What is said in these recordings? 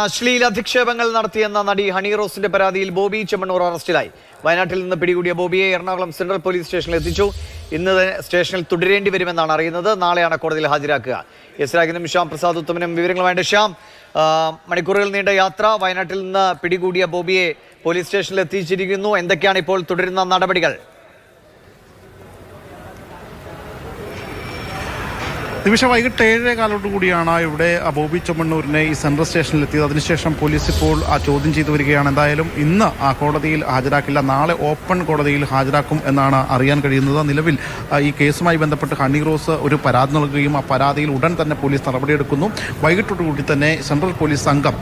അശ്ലീല അധിക്ഷേപങ്ങൾ നടത്തിയെന്ന നടി ഹണി റോസിന്റെ പരാതിയിൽ ബോബി ചെമ്മണ്ണൂർ അറസ്റ്റിലായി. വയനാട്ടിൽ നിന്ന് പിടികൂടിയ ബോബിയെ എറണാകുളം സെൻട്രൽ പോലീസ് സ്റ്റേഷനിൽ എത്തിച്ചു. ഇന്ന് സ്റ്റേഷനിൽ തുടരേണ്ടി വരുമെന്നാണ് അറിയുന്നത്. നാളെയാണ് കോടതിയിൽ ഹാജരാക്കുക. എസ് രാഗിനും ശ്യാം പ്രസാദ് ഉത്തമനും വിവരങ്ങളുമായിട്ട്. ശ്യാം, മണിക്കൂറുകൾ നീണ്ട യാത്ര, വയനാട്ടിൽ നിന്ന് പിടികൂടിയ ബോബിയെ പോലീസ് സ്റ്റേഷനിൽ എത്തിച്ചിരിക്കുന്നു. എന്തൊക്കെയാണ് ഇപ്പോൾ തുടരുന്ന നടപടികൾ? നിമിഷം വൈകിട്ട് 7:15 കൂടിയാണ് ഇവിടെ ബോബി ചെമ്മണ്ണൂരിനെ ഈ സെൻട്രൽ സ്റ്റേഷനിൽ എത്തിയത്. അതിനുശേഷം പോലീസ് ഇപ്പോൾ ചോദ്യം ചെയ്തു വരികയാണ്. എന്തായാലും ഇന്ന് കോടതിയിൽ ഹാജരാക്കില്ല, നാളെ ഓപ്പൺ കോടതിയിൽ ഹാജരാക്കും എന്നാണ് അറിയാൻ കഴിയുന്നത്. നിലവിൽ ഈ കേസുമായി ബന്ധപ്പെട്ട് ഹണി റോസ് ഒരു പരാതി നൽകുകയും ആ പരാതിയിൽ ഉടൻ തന്നെ പോലീസ് നടപടിയെടുക്കുന്നു. വൈകിട്ടോടുകൂടി തന്നെ സെൻട്രൽ പോലീസ് സംഘം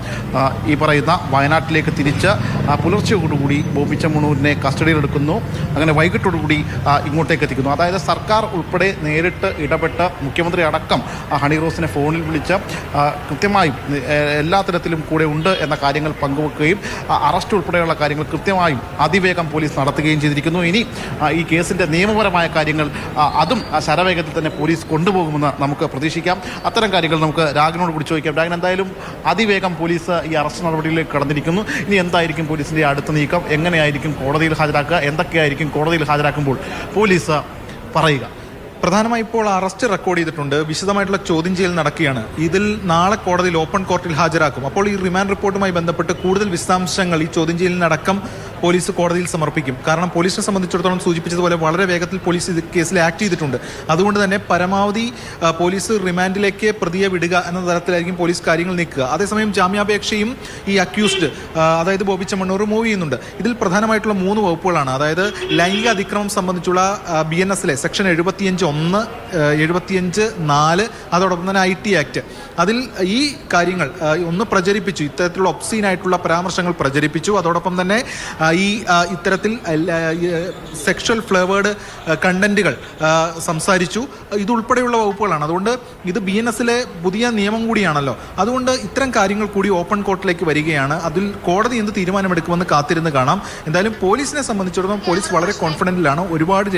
ഈ പറയുന്ന വയനാട്ടിലേക്ക് തിരിച്ച് പുലർച്ചയോടുകൂടി ബോബി ചെമ്മണ്ണൂരിനെ കസ്റ്റഡിയിലെടുക്കുന്നു. അങ്ങനെ വൈകിട്ടോടുകൂടി ഇങ്ങോട്ടേക്ക് എത്തിക്കുന്നു. അതായത് സർക്കാർ ഉൾപ്പെടെ നേരിട്ട് ഇടപെട്ട് മുഖ്യമന്ത്രി അടക്കം ഹണി റോസിനെ ഫോണിൽ വിളിച്ച് കൃത്യമായും എല്ലാ തരത്തിലും കൂടെ ഉണ്ട് എന്ന കാര്യങ്ങൾ പങ്കുവെക്കുകയും അറസ്റ്റ് ഉൾപ്പെടെയുള്ള കാര്യങ്ങൾ കൃത്യമായും അതിവേഗം പോലീസ് നടത്തുകയും ചെയ്തിരിക്കുന്നു. ഇനി ഈ കേസിൻ്റെ നിയമപരമായ കാര്യങ്ങൾ അതും ശരവേഗത്തിൽ തന്നെ പോലീസ് കൊണ്ടുപോകുമെന്ന് നമുക്ക് പ്രതീക്ഷിക്കാം. അത്തരം കാര്യങ്ങൾ നമുക്ക് രാഗിനോട് കൂടി ചോദിക്കാം. രാഗൻ, എന്തായാലും അതിവേഗം പോലീസ് ഈ അറസ്റ്റ് നടപടിയിലേക്ക് കടന്നിരിക്കുന്നു. ഇനി എന്തായിരിക്കും പോലീസിൻ്റെ അടുത്ത നീക്കം? എങ്ങനെയായിരിക്കും കോടതിയിൽ ഹാജരാക്കുക? എന്തൊക്കെയായിരിക്കും കോടതിയിൽ ഹാജരാക്കുമ്പോൾ പോലീസ് പറയുക? പ്രധാനമായി ഇപ്പോൾ അറസ്റ്റ് റെക്കോർഡ് ചെയ്തിട്ടുണ്ട്. വിശദമായിട്ടുള്ള ചോദ്യം ചെയ്യൽ നടക്കുകയാണ്. ഇതിൽ നാളെ കോടതിയിൽ ഓപ്പൺ കോർട്ടിൽ ഹാജരാക്കും. അപ്പോൾ ഈ റിമാൻഡ് റിപ്പോർട്ടുമായി ബന്ധപ്പെട്ട് കൂടുതൽ വിശദാംശങ്ങൾ ഈ ചോദ്യം ചെയ്യലിനടക്കം പോലീസ് കോടതിയിൽ സമർപ്പിക്കും. കാരണം പോലീസിനെ സംബന്ധിച്ചിടത്തോളം സൂചിപ്പിച്ചതുപോലെ വളരെ വേഗത്തിൽ പോലീസ് ഇത് കേസിൽ ആക്ട് ചെയ്തിട്ടുണ്ട്. അതുകൊണ്ട് തന്നെ പരമാവധി പോലീസ് റിമാൻഡിലേക്ക് പ്രതിയെ വിടുക എന്ന തരത്തിലായിരിക്കും പോലീസ് കാര്യങ്ങൾ നീക്കുക. അതേസമയം ജാമ്യാപേക്ഷയും ഈ അക്യൂസ്ഡ് അതായത് ബോബി ചെമ്മണ്ണൂർ മൂവ് ചെയ്യുന്നുണ്ട്. ഇതിൽ പ്രധാനമായിട്ടുള്ള 3 വകുപ്പുകളാണ്. അതായത് ലൈംഗിക അതിക്രമം സംബന്ധിച്ചുള്ള BNS-ലെ സെക്ഷൻ 75(1), 75(4), അതോടൊപ്പം തന്നെ IT ആക്ട്, അതിൽ ഈ കാര്യങ്ങൾ ഒന്ന് പ്രചരിപ്പിച്ചു. ഇത്തരത്തിലുള്ള ഒബ്സീനായിട്ടുള്ള പരാമർശങ്ങൾ പ്രചരിപ്പിച്ചു. അതോടൊപ്പം തന്നെ ഈ ഇത്തരത്തിൽ സെക്ഷൽ ഫ്ലേവേർഡ് കണ്ടന്റുകൾ സംസാരിച്ചു. ഇതുൾപ്പെടെയുള്ള വകുപ്പുകളാണ്. അതുകൊണ്ട് ഇത് BNS-ലെ പുതിയ നിയമം കൂടിയാണല്ലോ. അതുകൊണ്ട് ഇത്തരം കാര്യങ്ങൾ കൂടി ഓപ്പൺ കോർട്ടിലേക്ക് വരികയാണ്. അതിൽ കോടതി എന്ത് തീരുമാനമെടുക്കുമെന്ന് കാത്തിരുന്ന് കാണാം. എന്തായാലും പോലീസിനെ സംബന്ധിച്ചിടത്തോളം പോലീസ് വളരെ കോൺഫിഡൻറ്റിലാണ്. ഒരുപാട്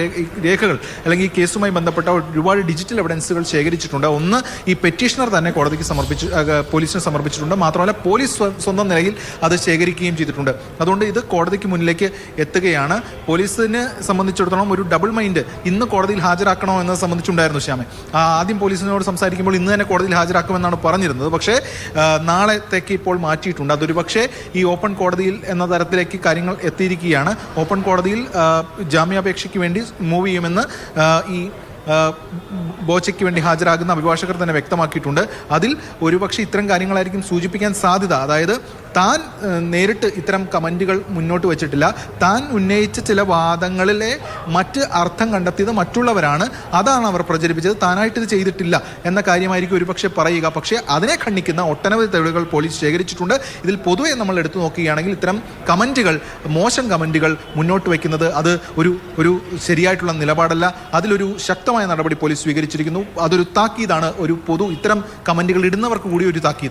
രേഖകൾ അല്ലെങ്കിൽ ഈ കേസുമായി ബന്ധപ്പെട്ട ഒരുപാട് ഡിജിറ്റൽ എവിഡൻസുകൾ ശേഖരിച്ചിട്ടുണ്ട്. ഒന്ന് ഈ പെറ്റീഷണർ തന്നെ കോടതിക്ക് പോലീസിന് സമർപ്പിച്ചിട്ടുണ്ട്. മാത്രമല്ല പോലീസ് സ്വന്തം നിലയിൽ അത് ശേഖരിക്കുകയും ചെയ്തിട്ടുണ്ട്. അതുകൊണ്ട് ഇത് കോടതിക്ക് മുന്നിലേക്ക് എത്തുകയാണ്. പോലീസിനെ സംബന്ധിച്ചിടത്തോളം ഒരു ഡബിൾ മൈൻഡ്. ഇന്ന് കോടതിയിൽ ഹാജരാക്കണോ എന്നത് സംബന്ധിച്ചുണ്ടായിരുന്നു ശ്യാമെ. ആദ്യം പോലീസിനോട് സംസാരിക്കുമ്പോൾ ഇന്ന് തന്നെ കോടതിയിൽ ഹാജരാക്കുമെന്നാണ് പറഞ്ഞിരുന്നത്. പക്ഷേ നാളത്തേക്ക് ഇപ്പോൾ മാറ്റിയിട്ടുണ്ട്. അതൊരു പക്ഷേ ഈ ഓപ്പൺ കോടതിയിൽ എന്ന തരത്തിലേക്ക് കാര്യങ്ങൾ എത്തിയിരിക്കുകയാണ്. ഓപ്പൺ കോടതിയിൽ ജാമ്യാപേക്ഷയ്ക്ക് വേണ്ടി മൂവ് ചെയ്യുമെന്ന് ഈ ബോച്ചയ്ക്ക് വേണ്ടി ഹാജരാകുന്ന അഭിഭാഷകർ തന്നെ വ്യക്തമാക്കിയിട്ടുണ്ട്. അതിൽ ഒരുപക്ഷെ ഇത്തരം കാര്യങ്ങളായിരിക്കും സൂചിപ്പിക്കാൻ സാധ്യത. അതായത് താൻ നേരിട്ട് ഇത്തരം കമൻറ്റുകൾ മുന്നോട്ട് വെച്ചിട്ടില്ല, താൻ ഉന്നയിച്ച ചില വാദങ്ങളിലെ മറ്റ് അർത്ഥം കണ്ടെത്തിയത് മറ്റുള്ളവരാണ്, അതാണ് അവർ പ്രചരിപ്പിച്ചത്, താനായിട്ട് ഇത് ചെയ്തിട്ടില്ല എന്ന കാര്യമായിരിക്കും ഒരുപക്ഷെ പറയുക. പക്ഷേ അതിനെ ഖണ്ഡിക്കുന്ന ഒട്ടനവധി തെളിവുകൾ പോലീസ് ശേഖരിച്ചിട്ടുണ്ട്. ഇതിൽ പൊതുവെ നമ്മൾ എടുത്തു നോക്കുകയാണെങ്കിൽ ഇത്തരം കമൻറ്റുകൾ, മോശം കമൻറ്റുകൾ മുന്നോട്ട് വയ്ക്കുന്നത് അത് ഒരു ശരിയായിട്ടുള്ള നിലപാടല്ല. അതിലൊരു ശക്തമായ നടപടി പോലീസ് സ്വീകരിച്ചിരിക്കുന്നു. അതൊരു താക്കീതാണ്. ഒരു ഇത്തരം കമൻറ്റുകൾ ഇടുന്നവർക്ക് കൂടി ഒരു താക്കീതാണ്.